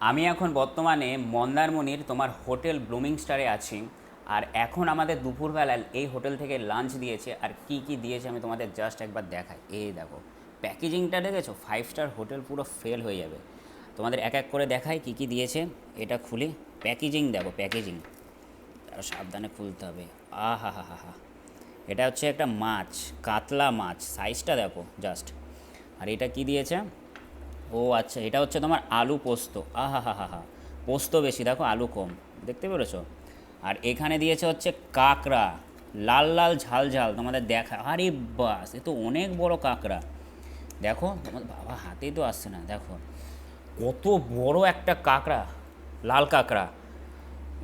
আমি এখন বর্তমানে মন্দারমণির তোমার হোটেল ব্লুমিং স্টারে আছি। আর এখন আমাদের দুপুরবেলায় এই হোটেল থেকে লাঞ্চ দিয়েছে, আর কি কি দিয়েছে আমি তোমাদের জাস্ট একবার দেখাই। এই দেখো, প্যাকেজিংটা দেখেছো? 5 স্টার হোটেল, পুরো ফেল হয়ে যাবে। তোমাদের এক এক করে দেখাই কি কি দিয়েছে। এটা খুলি, প্যাকেজিং দেখো, প্যাকেজিং আরও সাবধানে খুলতে হবে। আহা হা হা হা, এটা হচ্ছে একটা মাছ, কাতলা মাছ, সাইজটা দেখো জাস্ট। আর এটা কি দিয়েছে? ও আচ্ছা, এটা হচ্ছে তোমার আলু পোস্ত। আহা হা হা হা, পোস্ত বেশি, দেখো আলু কম, দেখতে পেরেছো? আর এখানে দিয়েছে হচ্ছে কাঁকড়া, লাল লাল ঝাল ঝাল, তোমাদের দেখা। আরে বাস, এ তো অনেক বড় কাঁকড়া। দেখো তোমার বাবা, হাতেই তো আসছে না, দেখো কত বড় একটা কাঁকড়া, লাল কাঁকড়া।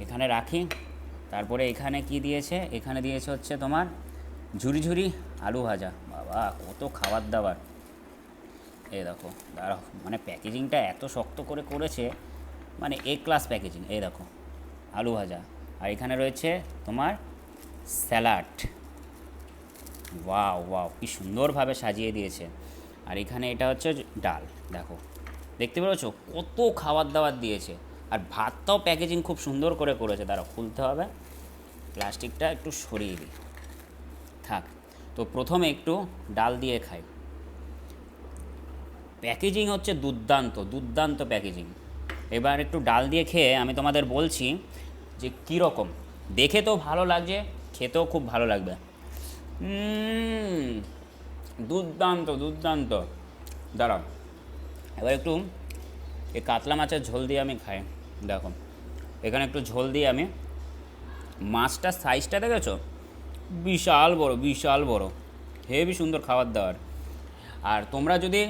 এখানে রাখি। তারপরে এখানে কি দিয়েছে? এখানে দিয়েছে হচ্ছে তোমার ঝুরি ঝুরি আলু ভাজা। বাবা, কত খাবার দাবার। এই দেখো, দাঁড়াও, মানে প্যাকেজিংটা এত শক্ত করে করেছে, মানে এ ক্লাস প্যাকেজিং। এই দেখো, আলু ভাজা। আর এখানে রয়েছে তোমার স্যালাড। ওয়াও ওয়াও, কি সুন্দরভাবে সাজিয়ে দিয়েছে। আর এখানে এটা হচ্ছে ডাল, দেখো, দেখতে পেরেছো কত খাবার দাবার দিয়েছে। আর ভাতটাও প্যাকেজিং খুব সুন্দর করে করেছে। দাঁড়াও, খুলতে হবে, প্লাস্টিকটা একটু সরিয়ে দিই, থাক। তো প্রথমে একটু ডাল দিয়ে খাই। প্যাকেজিং হচ্ছে দুর্দান্ত, দুর্দান্ত প্যাকেজিং। এবার একটু ডাল দিয়ে খেয়ে আমি তোমাদের বলছি যে কীরকম। দেখে তো ভালো লাগছে, খেতেও খুব ভালো লাগবে। উম, দুর্দান্ত দুর্দান্ত। দাঁড়াও, এবার একটু এই কাতলা মাছের ঝোল দিয়ে আমি খাই। দেখো, এখানে একটু ঝোল দিয়ে আমি, মাছটার সাইজটা দেখেছো? বিশাল বড়, বিশাল বড়, হেবি সুন্দর খাবার দাবার। আর তোমরা যদি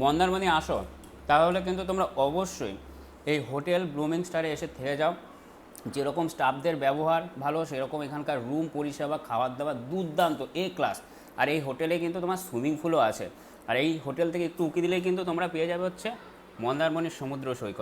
মন্দারমণি আসো, তাহলে কিন্তু তোমরা অবশ্যই এই হোটেল ব্লুমিং স্টারে এসে থেকে যাও। যেরকম স্টাফদের ব্যবহার ভালো, সেরকম এখানকার রুম পরিষেবা, খাবার দাবার দুর্দান্ত, এ ক্লাস। আর এই হোটেলে কিন্তু তোমার সুইমিং পুলও আছে। আর এই হোটেল থেকে একটু উকি দিলেই কিন্তু তোমরা পেয়ে যাবে হচ্ছে মন্দারমণির সমুদ্র সৈকত।